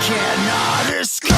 cannot escape.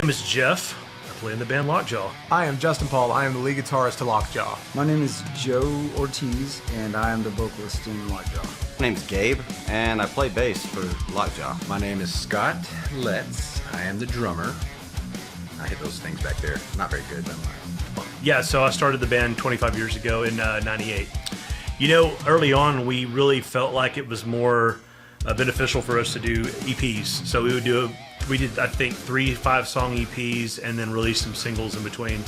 My name is Jeff. I play in the band Lockjaw. I am Justin Paul. I am the lead guitarist to Lockjaw. My name is Joe Ortiz, and I am the vocalist in Lockjaw. My name's Gabe, and I play bass for Lockjaw. My name is Scott Letts. I am the drummer. I hit those things back there. Not very good, but Yeah, so I started the band 25 years ago in 98. You know, early on, we really felt like it was more beneficial for us to do EPs. So we did, I think, 3 5-song EPs and then release some singles in between.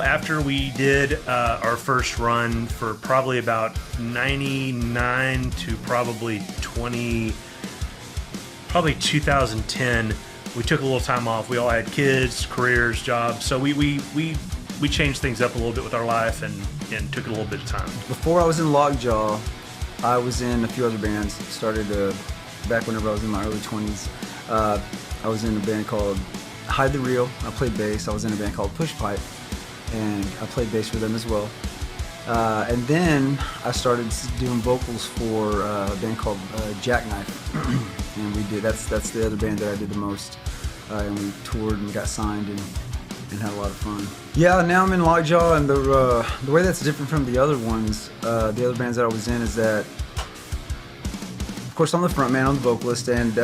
After we did our first run for probably about 99 to probably 2010, we took a little time off. We all had kids, careers, jobs, so we changed things up a little bit with our life and took a little bit of time. Before I was in Lockjaw, I was in a few other bands. Started back whenever I was in my early 20s. I was in a band called Hide the Real. I played bass. I was in a band called Push Pipe, and I played bass for them as well. And then I started doing vocals for a band called Jackknife, and we did. That's the other band that I did the most. And we toured and got signed and had a lot of fun. Yeah, now I'm in Lockjaw, and the way that's different from the other ones, the other bands that I was in, is that, of course, I'm the front man, I'm the vocalist, and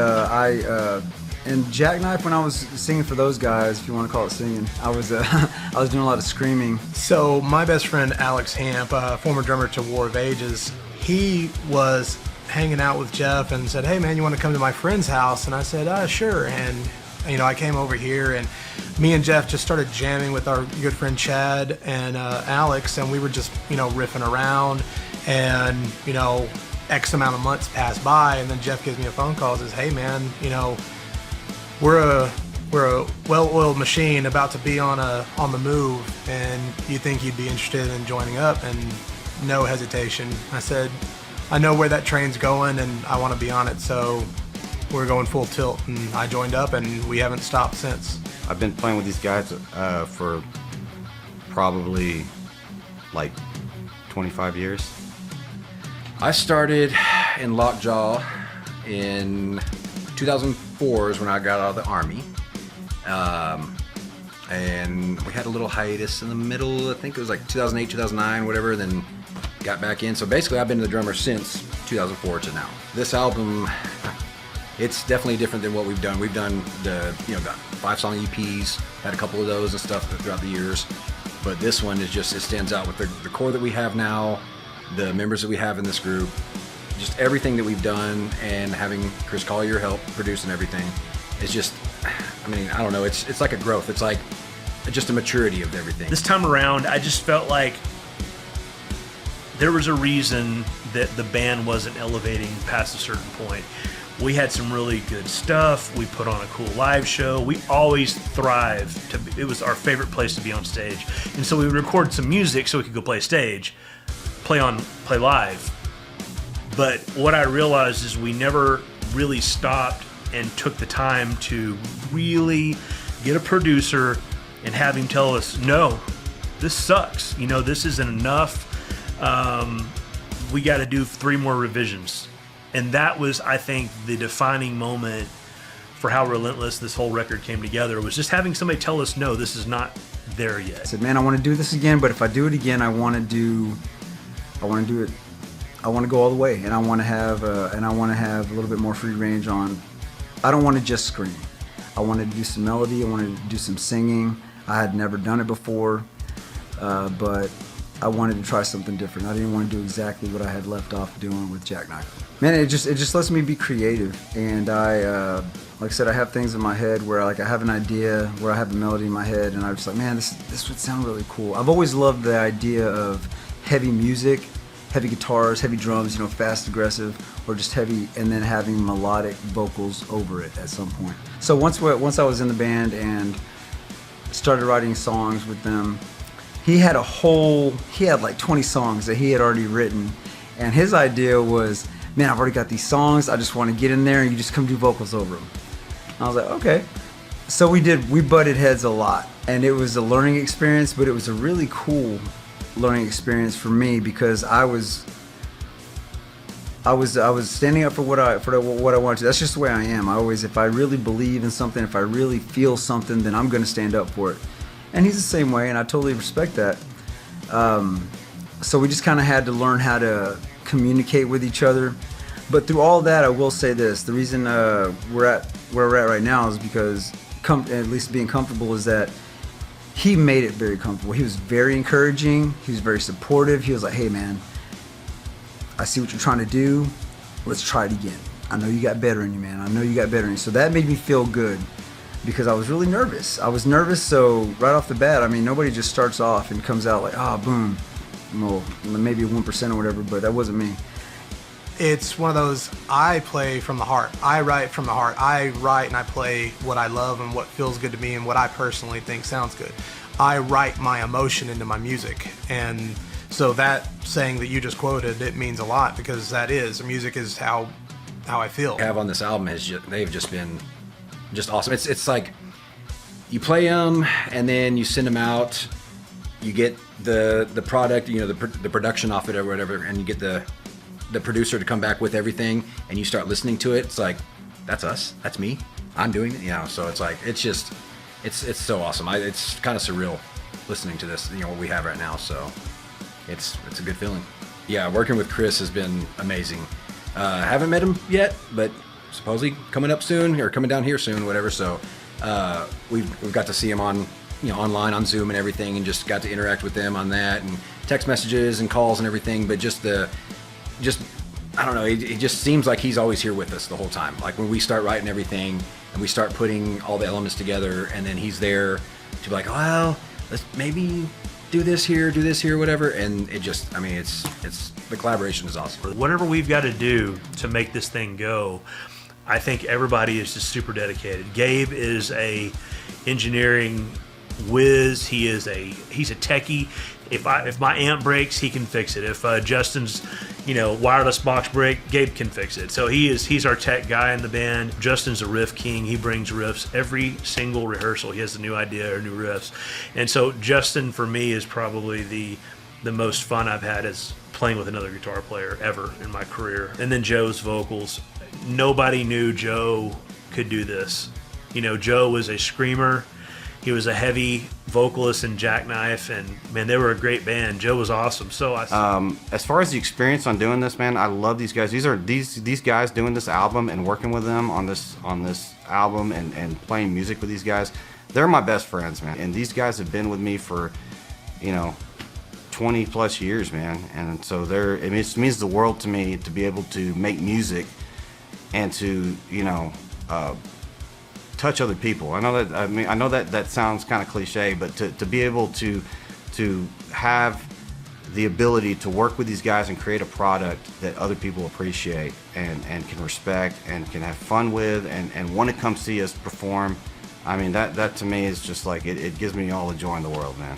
and Jackknife, when I was singing for those guys, if you want to call it singing, I was I was doing a lot of screaming. So my best friend Alex Hamp, former drummer to War of Ages, he was hanging out with Jeff and said, "Hey man, you want to come to my friend's house?" And I said, "Sure." And I came over here, and me and Jeff just started jamming with our good friend Chad and Alex, and we were just riffing around, and X amount of months passed by, and then Jeff gives me a phone call and says, "Hey man, we're a well-oiled machine about to be on the move, and you think you'd be interested in joining up?" And no hesitation, I said, "I know where that train's going, and I want to be on it." So we're going full tilt, and I joined up, and we haven't stopped since. I've been playing with these guys for probably like 25 years. I started in Lockjaw in 2004 is when I got out of the Army. And we had a little hiatus in the middle, I think it was like 2008, 2009, whatever, then got back in. So basically I've been the drummer since 2004 to now. This album, it's definitely different than what we've done. We've done got 5-song EPs, had a couple of those and stuff throughout the years. But this one is just, it stands out with the core that we have now, the members that we have in this group, just everything that we've done, and having Chris Collier help produce and everything. It's just, I don't know, it's like a growth. It's like just a maturity of everything. This time around, I just felt like there was a reason that the band wasn't elevating past a certain point. We had some really good stuff. We put on a cool live show. We always thrive it was our favorite place to be on stage. And so we would record some music so we could go play live. But what I realized is we never really stopped and took the time to really get a producer and have him tell us, "No, this sucks. This isn't enough. We got to do 3 more revisions." And that was, I think, the defining moment for how Relentless, this whole record, came together, was just having somebody tell us, "No, this is not there yet." I said, "Man, I want to do this again, but if I do it again, I want to do it. I want to go all the way, and I want to have a little bit more free range on. I don't want to just scream. I wanted to do some melody. I wanted to do some singing. I had never done it before, but I wanted to try something different. I didn't want to do exactly what I had left off doing with Jackknife. Man, it just lets me be creative, and I, like I said, I have things in my head where I have an idea, where I have a melody in my head, and I'm just like, man, this would sound really cool. I've always loved the idea of heavy music, heavy guitars, heavy drums, fast, aggressive, or just heavy, and then having melodic vocals over it at some point. So once I was in the band and started writing songs with them, he had like 20 songs that he had already written, and his idea was, "Man, I've already got these songs, I just want to get in there and you just come do vocals over them." I was like, okay. So we butted heads a lot, and it was a learning experience, but it was a really cool learning experience for me, because I was standing up for what I wanted to. That's just the way I am. If I really believe in something, if I really feel something, then I'm going to stand up for it. And he's the same way, and I totally respect that. So we just kind of had to learn how to communicate with each other. But through all that, I will say this: the reason we're at where we're at right now is because, at least being comfortable, is that he made it very comfortable. He was very encouraging. He was very supportive. He was like, "Hey man, I see what you're trying to do. Let's try it again. I know you got better in you, man. I know you got better in you." So that made me feel good, because I was really nervous. So right off the bat, nobody just starts off and comes out like, boom. Well, maybe 1% or whatever, but that wasn't me. it's one of those, I play from the heart. I write from the heart. I write and I play what I love and what feels good to me and what I personally think sounds good. I write my emotion into my music. And so that saying that you just quoted, it means a lot, because that is, music is how I feel. Have on this album they've just been just awesome. It's like you play them and then you send them out, you get the product, you know, the production off it or whatever, and you get the producer to come back with everything, and you start listening to it. It's like, that's us, that's me, I'm doing it, you know. So it's like, it's just, it's so awesome. It's kind of surreal listening to this, you know, what we have right now. So it's a good feeling. Yeah, working with Chris has been amazing. Haven't met him yet, but supposedly coming up soon, or coming down here soon, whatever. So we've got to see him on, you know, online on Zoom and everything, and just got to interact with them on that, and text messages and calls and everything. But just I don't know, it just seems like he's always here with us the whole time. Like when we start writing everything and we start putting all the elements together, and then he's there to be like, well, let's maybe do this here, whatever. And it just, I mean, it's the collaboration is awesome. Whatever we've got to do to make this thing go, I think everybody is just super dedicated. Gabe is a engineering whiz. He's a techie. If my amp breaks, he can fix it. If Justin's, you know, wireless box break, Gabe can fix it. So he's our tech guy in the band. Justin's a riff king. He brings riffs every single rehearsal. He has a new idea or new riffs. And so Justin, for me, is probably the most fun I've had as playing with another guitar player ever in my career. And then Joe's vocals. Nobody knew Joe could do this. You know, Joe was a screamer. He was a heavy vocalist in Jackknife, and man, they were a great band. Joe was awesome. So as far as the experience on doing this, man, I love these guys. These guys doing this album and working with them on this album and playing music with these guys. They're my best friends, man. And these guys have been with me for, you know, 20 plus years, man. And so it means the world to me to be able to make music and to, you know, touch other people. I know that sounds kind of cliche, but to be able to have the ability to work with these guys and create a product that other people appreciate and can respect and can have fun with and want to come see us perform. I mean, that to me is just like, it gives me all the joy in the world, man.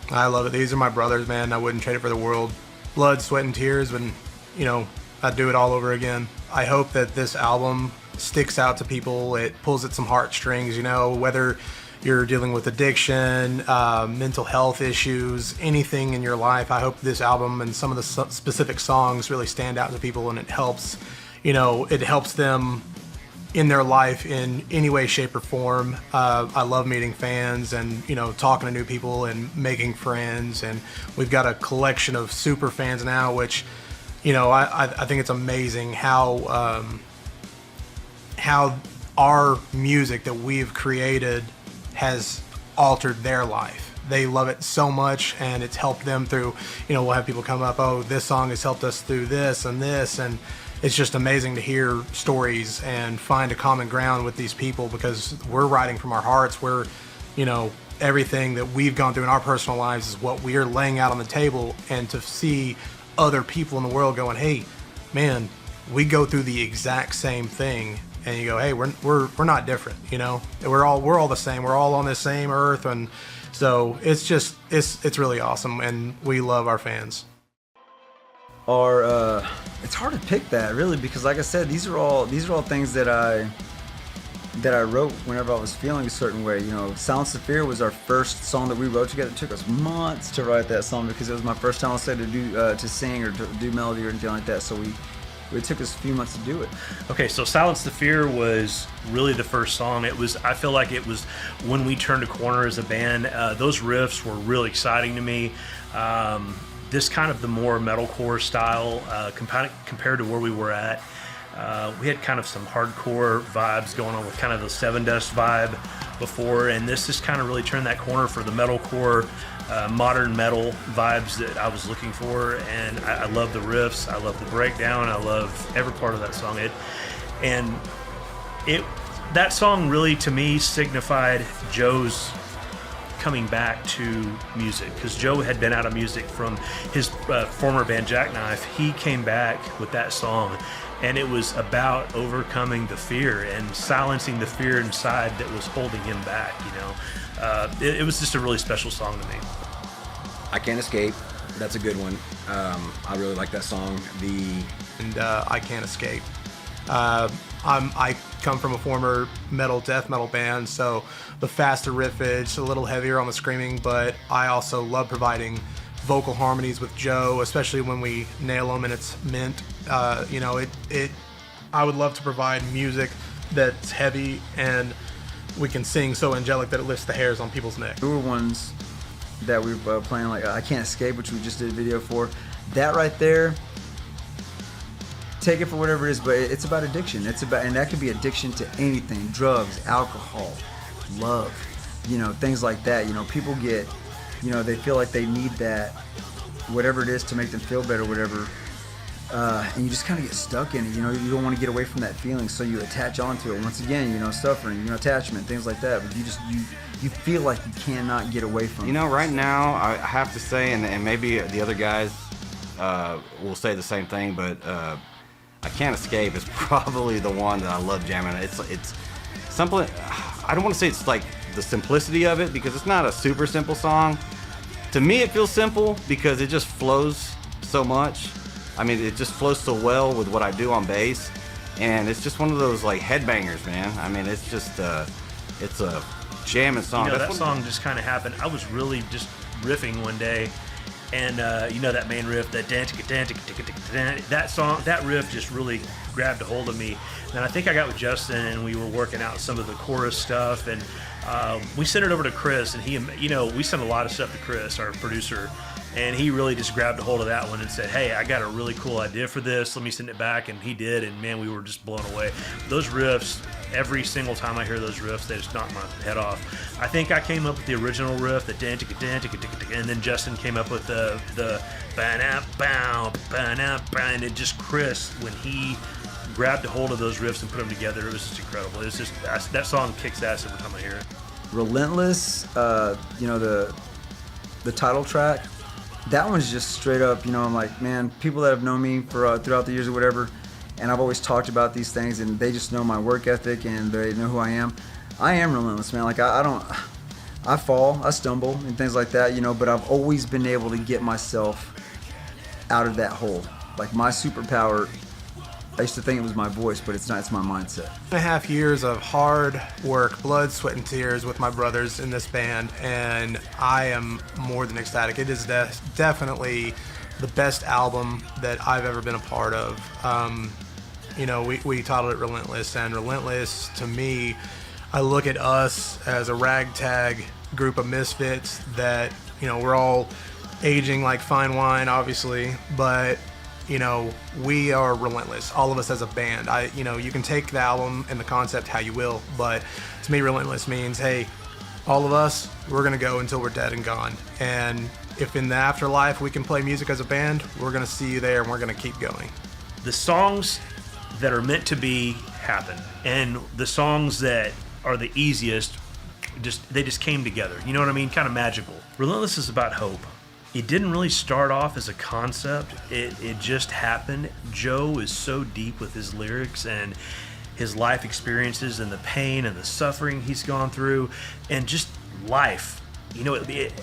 I love it. These are my brothers, man. I wouldn't trade it for the world. Blood, sweat, and tears, and, you know, I'd do it all over again. I hope that this album sticks out to people. It pulls at some heartstrings, you know, whether you're dealing with addiction, mental health issues, anything in your life. I hope this album and some of the specific songs really stand out to people, and it helps, you know, it helps them in their life in any way, shape, or form. I love meeting fans and, you know, talking to new people and making friends. And we've got a collection of super fans now, which, you know, I think it's amazing how our music that we've created has altered their life. They love it so much, and it's helped them through, you know, we'll have people come up, oh, this song has helped us through this and this, and it's just amazing to hear stories and find a common ground with these people, because we're writing from our hearts. We're, you know, everything that we've gone through in our personal lives is what we're laying out on the table, and to see other people in the world going, hey, man, we go through the exact same thing, and you go, hey, we're not different, you know, we're all the same, we're all on the same earth. And so it's just it's really awesome, and we love our fans. It's hard to pick that, really, because like I said, these are all things that I wrote whenever I was feeling a certain way. You know, Silence the Fear was our first song that we wrote together. It took us months to write that song because it was my first time, to sing or to do melody or anything like that. So it took us a few months to do it. Okay, so Silence the Fear was really the first song. I feel like it was when we turned a corner as a band. Those riffs were really exciting to me. This kind of the more metalcore style compared to where we were at. We had kind of some hardcore vibes going on with kind of the Seven Dust vibe before, and this just kind of really turned that corner for the metalcore, modern metal vibes that I was looking for. And I love the riffs, I love the breakdown, I love every part of that song. That song really, to me, signified Joe's coming back to music, because Joe had been out of music from his former band Jackknife. He came back with that song, and it was about overcoming the fear and silencing the fear inside that was holding him back. It was just a really special song to me. I Can't Escape. That's a good one. I really like that song. I Can't Escape. I come from a former death metal band, so the faster riffage, a little heavier on the screaming, but I also love providing vocal harmonies with Joe, especially when we nail them and it's mint. I would love to provide music that's heavy and we can sing so angelic that it lifts the hairs on people's neck. Newer ones that we were playing, like I Can't Escape, which we just did a video for, that right there, take it for whatever it is, but it's about addiction. And that could be addiction to anything: drugs, alcohol, love, things like that. People get, they feel like they need that, whatever it is, to make them feel better, whatever. And you just kind of get stuck in it. You don't want to get away from that feeling, so you attach onto it. Once again, suffering, attachment, things like that. But you feel like you cannot get away from it. Right now, I have to say, and maybe the other guys will say the same thing, but I Can't Escape is probably the one that I love jamming. It's simple. I don't want to say it's like the simplicity of it, because it's not a super simple song. To me, it feels simple because it just flows so much. I mean, it just flows so well with what I do on bass, and it's just one of those like headbangers, man. I mean, it's just it's a jamming song. That song just kind of happened. I was really just riffing one day, and that main riff, that song, that riff just really grabbed a hold of me. And I think I got with Justin, and we were working out some of the chorus stuff, and we sent it over to Chris, and we sent a lot of stuff to Chris, our producer. And he really just grabbed a hold of that one and said, "Hey, I got a really cool idea for this. Let me send it back." And he did, and man, we were just blown away. Those riffs, every single time I hear those riffs, they just knock my head off. I think I came up with the original riff, and then Justin came up with the and it just Chris, when he grabbed a hold of those riffs and put them together, it was just incredible. It's just that song kicks ass every time I hear it. Relentless, the title track. That one's just straight up, I'm like, man, people that have known me for throughout the years or whatever, and I've always talked about these things, and they just know my work ethic and they know who I am. I am relentless, man. Like I fall, I stumble, and things like that, but I've always been able to get myself out of that hole. Like my superpower, I used to think it was my voice, but it's not. It's my mindset. 2.5 years of hard work, blood, sweat, and tears with my brothers in this band, and I am more than ecstatic. It is definitely the best album that I've ever been a part of. We titled it Relentless, and Relentless, to me, I look at us as a ragtag group of misfits that, we're all aging like fine wine, obviously, but we are relentless, all of us as a band. You can take the album and the concept how you will, but to me, relentless means, hey, all of us, we're gonna go until we're dead and gone. And if in the afterlife we can play music as a band, we're gonna see you there and we're gonna keep going. The songs that are meant to be happen, and the songs that are the easiest, they just came together. You know what I mean? Kind of magical. Relentless is about hope. It didn't really start off as a concept. It just happened. Joe is so deep with his lyrics and his life experiences and the pain and the suffering he's gone through and just life.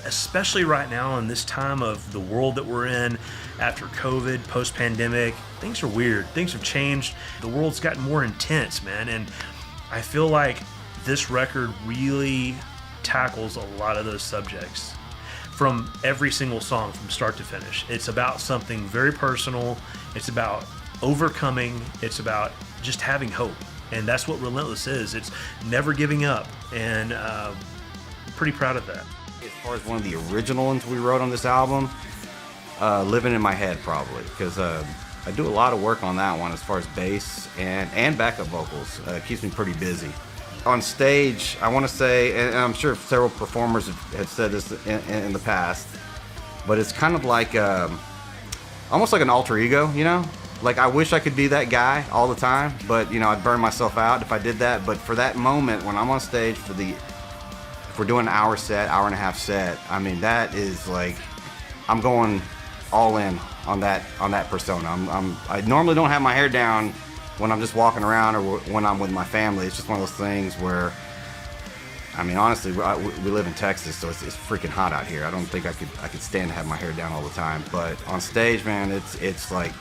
Especially right now in this time of the world that we're in after COVID, post-pandemic, things are weird. Things have changed. The world's gotten more intense, man. And I feel like this record really tackles a lot of those subjects. From every single song, from start to finish. It's about something very personal. It's about overcoming. It's about just having hope. And that's what Relentless is. It's never giving up. And I'm pretty proud of that. As far as one of the original ones we wrote on this album, Living in My Head, probably. Because I do a lot of work on that one as far as bass and backup vocals. It keeps me pretty busy. On stage, I want to say, and I'm sure several performers have said this in the past, but it's kind of like almost like an alter ego, Like I wish I could be that guy all the time, but I'd burn myself out if I did that. But for that moment when I'm on stage, for if we're doing an hour set, hour and a half set, I mean, that is like, I'm going all in on that persona. I normally don't have my hair down when I'm just walking around or when I'm with my family. It's just one of those things where, I mean, honestly, we live in Texas, so it's freaking hot out here. I don't think I could stand to have my hair down all the time. But on stage, man, it's like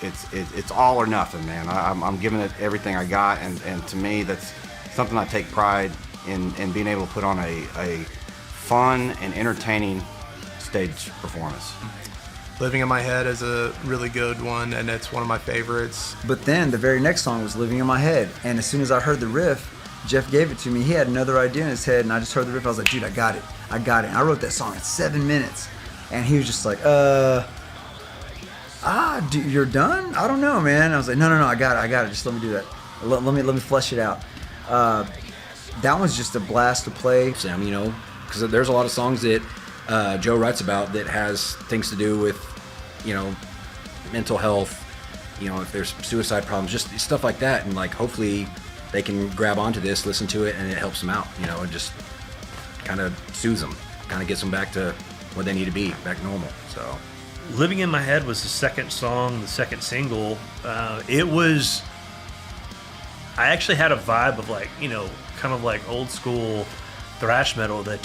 it's all or nothing, man. I'm giving it everything I got, and to me, that's something I take pride in being able to put on a fun and entertaining stage performance. Living in My Head is a really good one, and it's one of my favorites. But then the very next song was Living in My Head, and as soon as I heard the riff, Jeff gave it to me. He had another idea in his head, and I just heard the riff. I was like, dude, I got it. And I wrote that song in 7 minutes. And he was just like, dude, you're done? I don't know, man. I was like, no, I got it. Just let me do that. Let me flesh it out. That was just a blast to play. Sam, you know, because there's a lot of songs that Joe writes about that has things to do with, you know, mental health, you know, if there's suicide problems, just stuff like that. And like, hopefully they can grab onto this, listen to it, and it helps them out, you know, and just kind of soothes them, kind of gets them back to where they need to be, back normal. So, Living in My Head was the second song, the second single. It was, I actually had a vibe of like, you know, kind of like old school thrash metal, the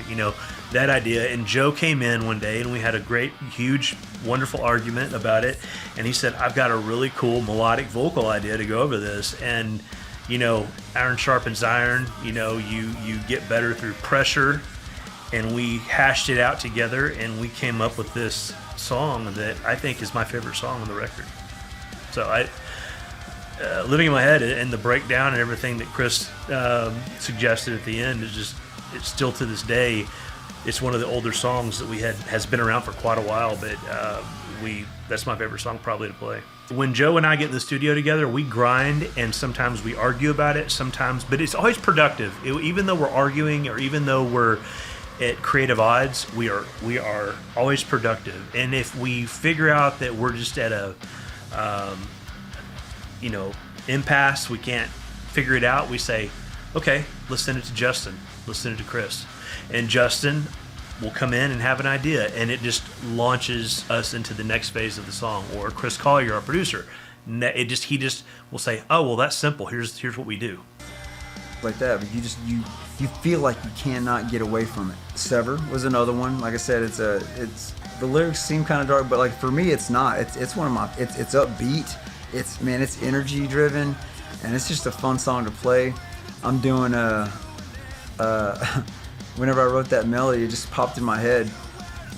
you know, that idea. And Joe came in one day and we had a great, huge, wonderful argument about it. And he said, I've got a really cool melodic vocal idea to go over this. And, you know, iron sharpens iron, you know, you get better through pressure. And we hashed it out together and we came up with this song that I think is my favorite song on the record. So Living in My Head and the breakdown and everything that Chris suggested at the end is just, it's still to this day, it's one of the older songs that has been around for quite a while, but that's my favorite song probably to play. When Joe and I get in the studio together, we grind and sometimes we argue about it, but it's always productive. Even though we're arguing or even though we're at creative odds, we are always productive. And if we figure out that we're just at a you know, impasse, we can't figure it out, we say, okay, let's send it to Justin, let's send it to Chris. And Justin will come in and have an idea, and it just launches us into the next phase of the song. Or Chris Collier, our producer, he just will say, oh, well, that's simple, here's what we do. Like that, but you feel like you cannot get away from it. Sever was another one. Like I said, it's the lyrics seem kind of dark, but like for me, it's not. It's one of my. It's upbeat. It's energy driven, and it's just a fun song to play. I'm doing whenever I wrote that melody, it just popped in my head.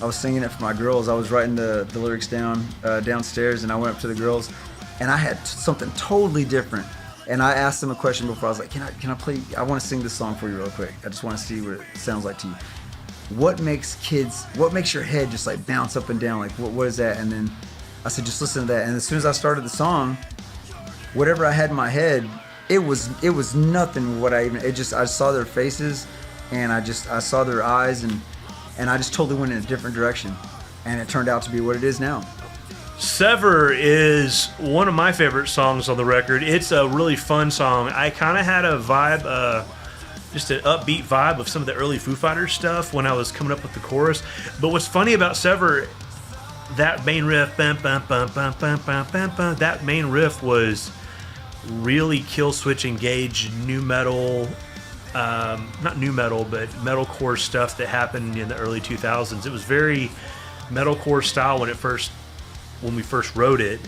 I was singing it for my girls. I was writing the lyrics down downstairs, and I went up to the girls, and I had something totally different. And I asked them a question before. I was like, can I play? I want to sing this song for you real quick. I just want to see what it sounds like to you. What makes your head just like bounce up and down? Like what is that? And then I said, just listen to that. And as soon as I started the song, whatever I had in my head, it was nothing I saw their faces, and I saw their eyes, and I just totally went in a different direction, and it turned out to be what it is now. Sever is one of my favorite songs on the record. It's a really fun song. I kind of had a vibe, just an upbeat vibe of some of the early Foo Fighters stuff when I was coming up with the chorus. But what's funny about Sever, that main riff, that main riff was really Killswitch Engage new metal, not new metal, but metalcore stuff that happened in the early 2000s. It was very metalcore style when we first wrote it,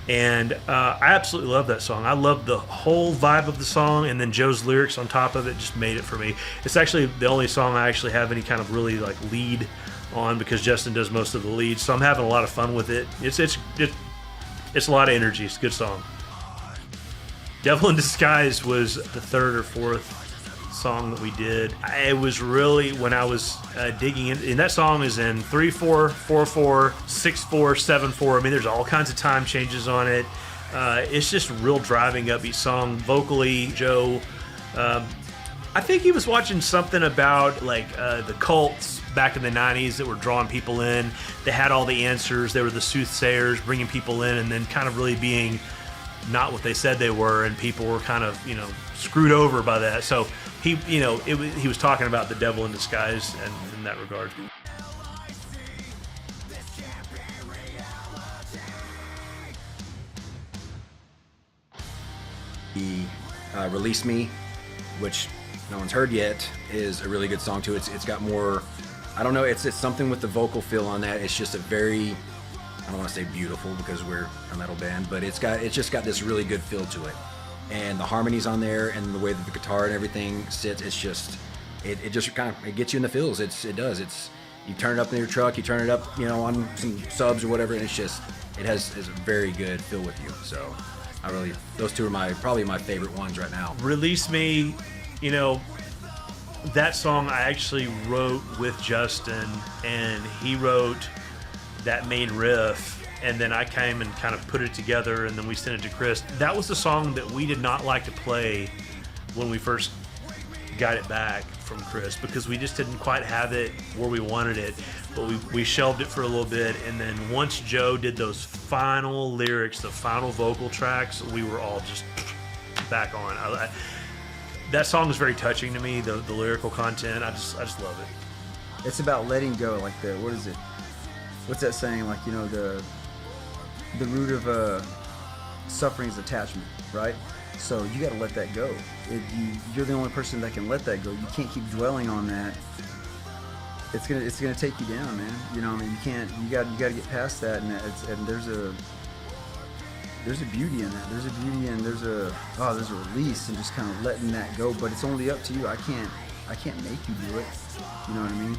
and I absolutely love that song. I love the whole vibe of the song, and then Joe's lyrics on top of it just made it for me. It's actually the only song I actually have any kind of really like lead on, because Justin does most of the leads, so I'm having a lot of fun with it. It's a lot of energy. It's a good song. Devil in Disguise was the third or fourth song that we did. It was really when I was digging in, and that song is in 3/4, 4/4, 6/4, 7/4. I mean, there's all kinds of time changes on it. It's just a real driving, upbeat song. Vocally, Joe, I think he was watching something about like the cults back in the 90s that were drawing people in. They had all the answers. They were the soothsayers, bringing people in, and then kind of really being not what they said they were, and people were kind of, screwed over by that. So he was talking about the devil in disguise, and in that regard. He Release Me, which no one's heard yet, is a really good song too. It's got more, I don't know, it's something with the vocal feel on that. It's just a very, I don't want to say beautiful because we're a metal band, but it's just got this really good feel to it. And the harmonies on there and the way that the guitar and everything sits, it's just, it just kind of, it gets you in the feels. It does. You turn it up in your truck, you turn it up, on some subs or whatever, and it has a very good feel with you. So those two are probably my favorite ones right now. Release Me, that song I actually wrote with Justin, and he wrote that main riff, and then I came and kind of put it together, and then we sent it to Chris. That was the song that we did not like to play when we first got it back from Chris, because we just didn't quite have it where we wanted it. But we shelved it for a little bit, and then once Joe did those final lyrics, the final vocal tracks, we were all just back on. That song is very touching to me, the lyrical content. I just love it. It's about letting go, like what is it? What's that saying? Like, the root of suffering is attachment, right? So you got to let that go. You're the only person that can let that go. You can't keep dwelling on that. It's gonna take you down, man. You can't. You got to get past that, and there's a beauty in that. There's a beauty and there's a release and just kind of letting that go. But it's only up to you. I can't make you do it. You know what I mean?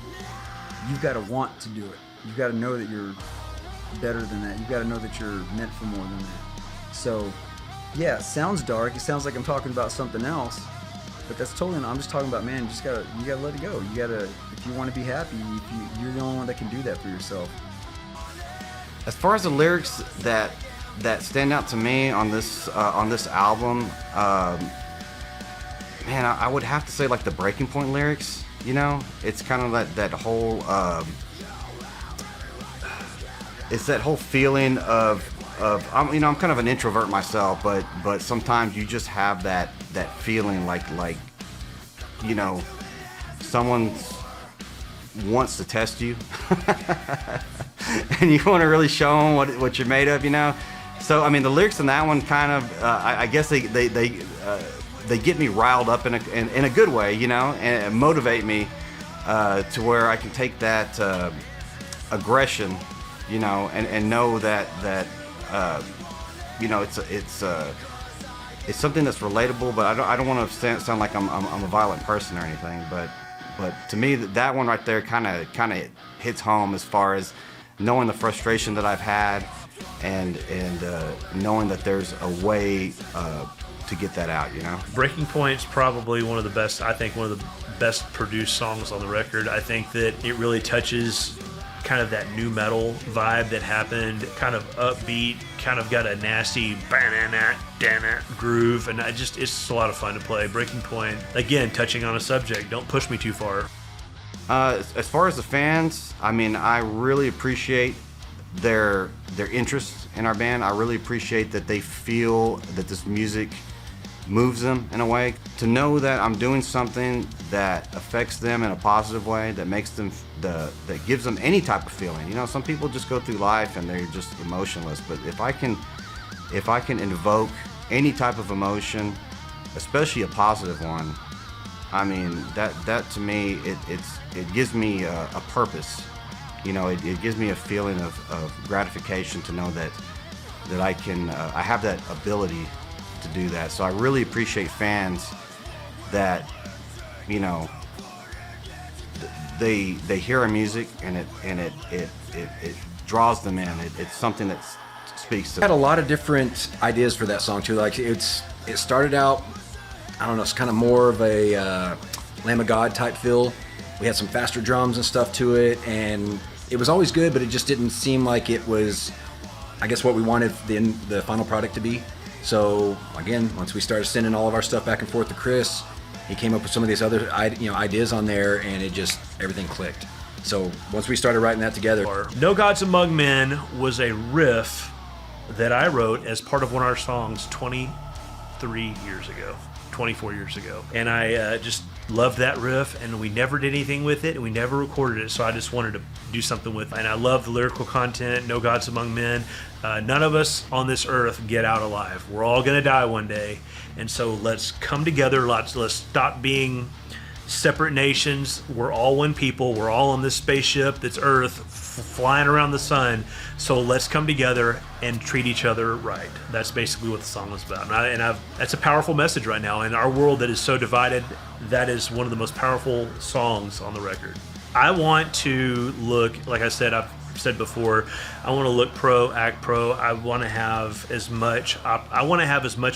You've got to want to do it. You've got to know that you're better than that. You've got to know that you're meant for more than that. So, yeah, it sounds dark. It sounds like I'm talking about something else, but that's totally not. I'm just talking about, man, you gotta let it go. You gotta, if you want to be happy, you're the only one that can do that for yourself. As far as the lyrics that stand out to me on this album, man, I would have to say like the Breaking Point lyrics. It's kind of that whole. It's that whole feeling of I'm kind of an introvert myself, but sometimes you just have that feeling like someone wants to test you, and you want to really show them what you're made of, So I mean, the lyrics in that one kind of I guess they get me riled up in a good way, and motivate me to where I can take that aggression, and know that it's something that's relatable, but I don't want to sound like I'm a violent person or anything, but to me that one right there kind of hits home as far as knowing the frustration that I've had and knowing that there's a way to get that out, Breaking Point's probably one of the best produced songs on the record. I think that it really touches kind of that new metal vibe that happened, kind of upbeat, kind of got a nasty groove, and it's just a lot of fun to play. Breaking Point, again, touching on a subject, don't push me too far. As far as the fans, I mean, I really appreciate their interest in our band. I really appreciate that they feel that this music moves them in a way. To know that I'm doing something that affects them in a positive way, that makes them, that gives them any type of feeling. Some people just go through life and they're just emotionless. But if I can invoke any type of emotion, especially a positive one, I mean, that to me, it gives me a purpose. It gives me a feeling of gratification to know that I can, I have that ability to do that. So I really appreciate fans that, they hear our music and it draws them in. It's something that speaks to them. I had a lot of different ideas for that song too. Like it started out, I don't know, it's kind of more of a Lamb of God type feel. We had some faster drums and stuff to it, and it was always good, but it just didn't seem like it was, I guess, what we wanted the final product to be. So again, once we started sending all of our stuff back and forth to Chris, he came up with some of these other ideas on there, and everything clicked. So once we started writing that together, No Gods Among Men was a riff that I wrote as part of one of our songs 23 years ago. 24 years ago, and I just loved that riff, and we never did anything with it, and we never recorded it, so I just wanted to do something with it. And I love the lyrical content, no gods among men. None of us on this earth get out alive. We're all going to die one day, and so let's come together. Let's stop being separate nations. We're all one people. We're all on this spaceship that's Earth, flying around the sun. So let's come together and treat each other right. That's basically what the song was about. That's a powerful message right now in our world that is so divided. That is one of the most powerful songs on the record. I want to look, like I said, I've said before, I want to look pro, act pro. I want to have as much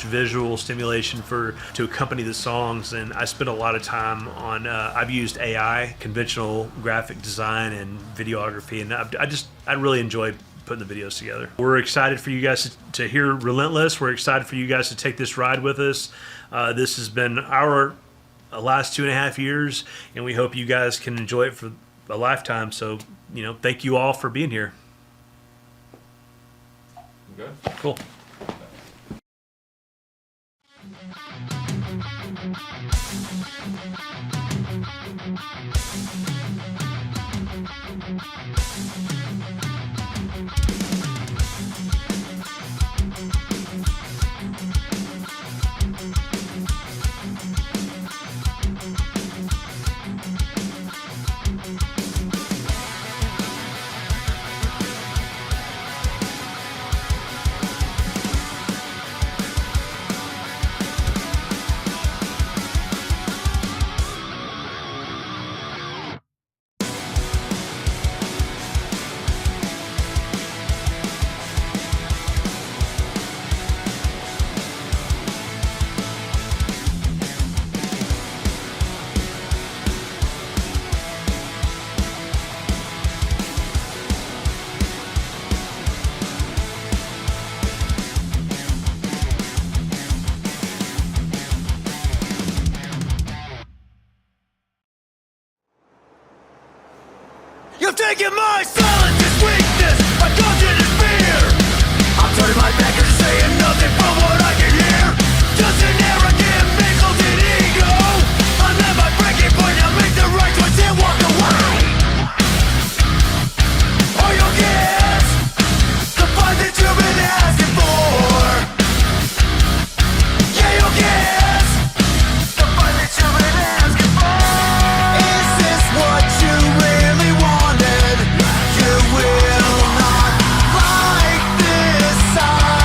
visual stimulation to accompany the songs, and I spend a lot of time on I've used AI, conventional graphic design and videography, and I really enjoy putting the videos together. We're excited for you guys to hear Relentless. We're excited for you guys to take this ride with us. This has been our last 2.5 years, and we hope you guys can enjoy it for a lifetime. So, thank you all for being here. Good. Cool. You've taken my silence as weakness, my conscience is fear. I'm turning my back and saying nothing but what I can hear. Just an arrogant, mingled ego. I let my breaking point, I make the right choice and walk away. Are your kids the fight that you've been asking for? Yeah, your kids the fight that you've been asking for. Is this what you really want? You will not like this side.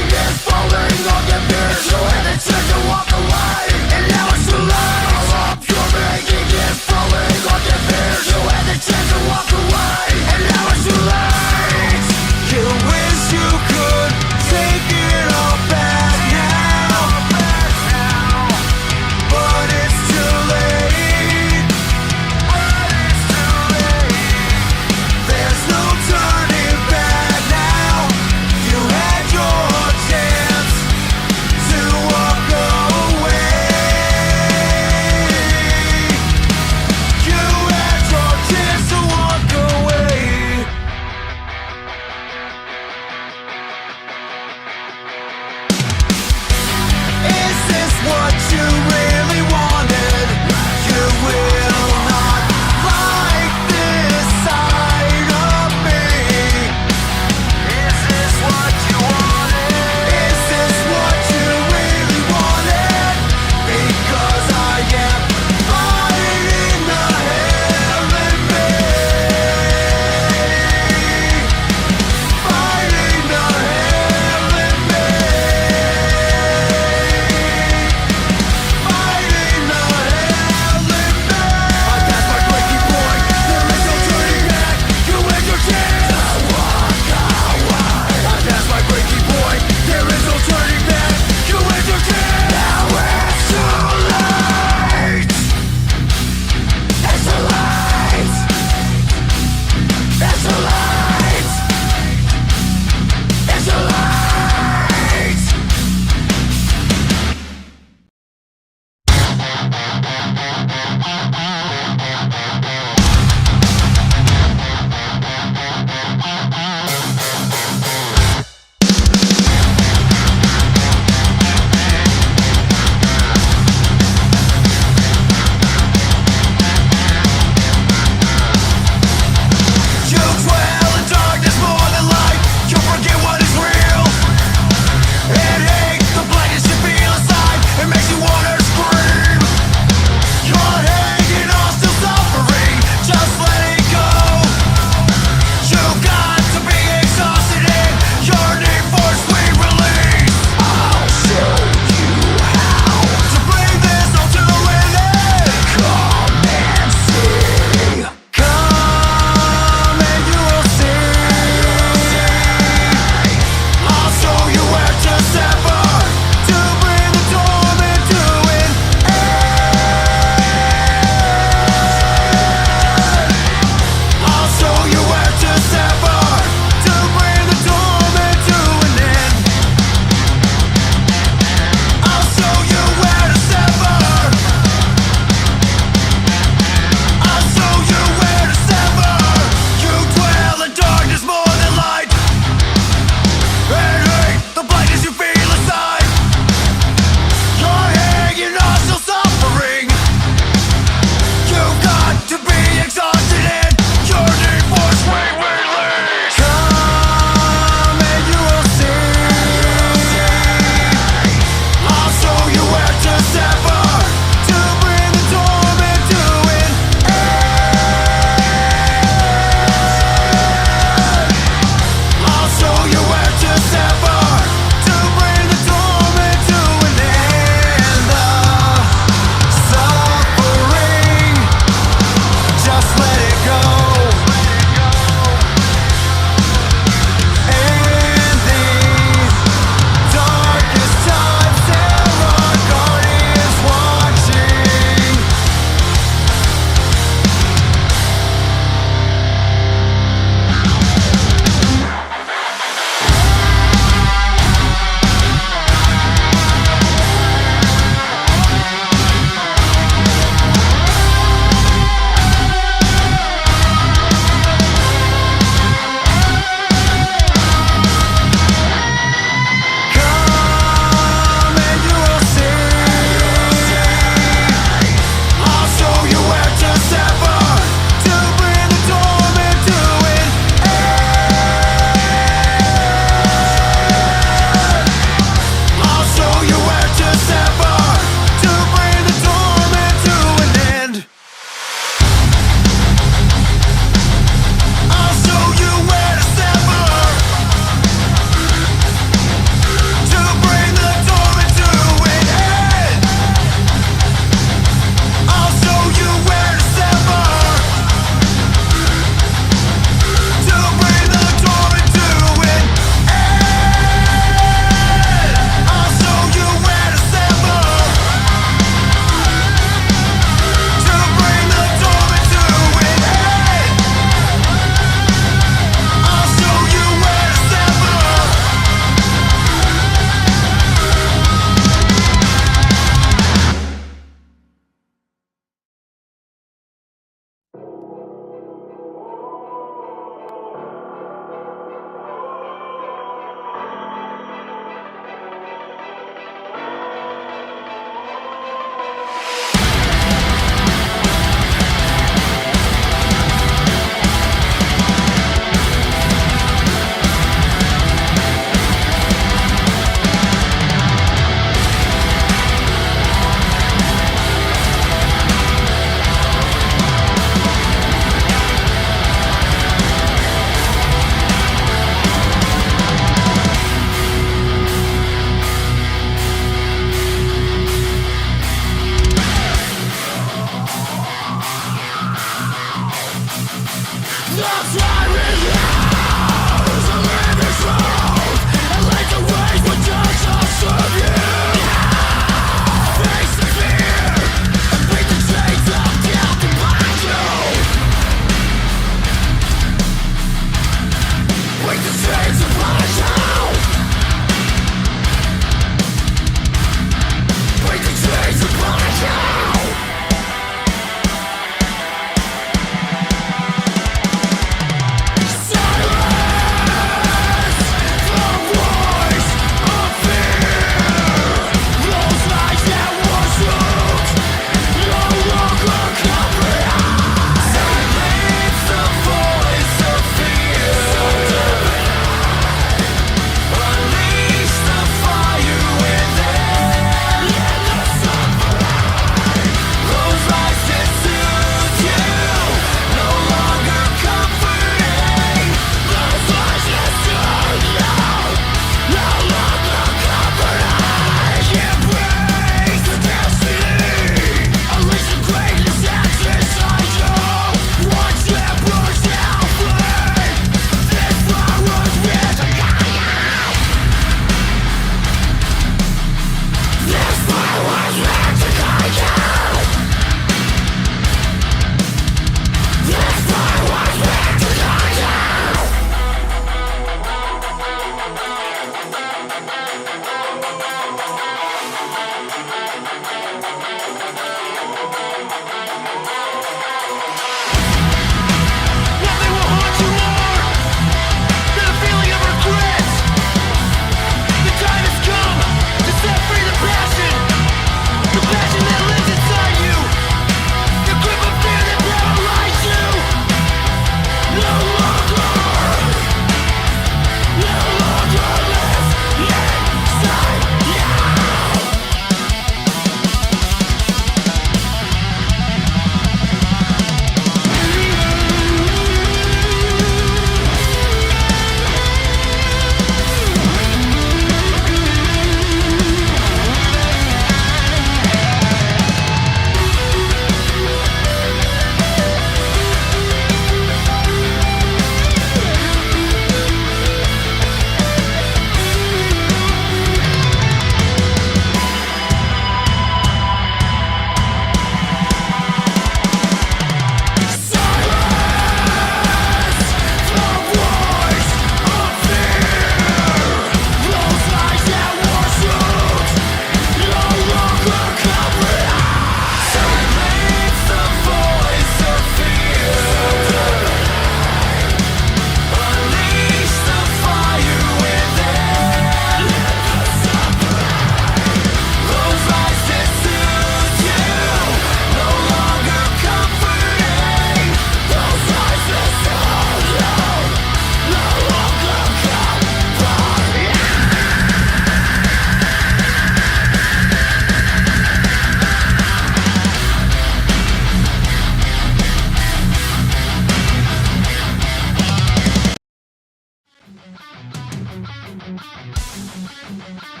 Thank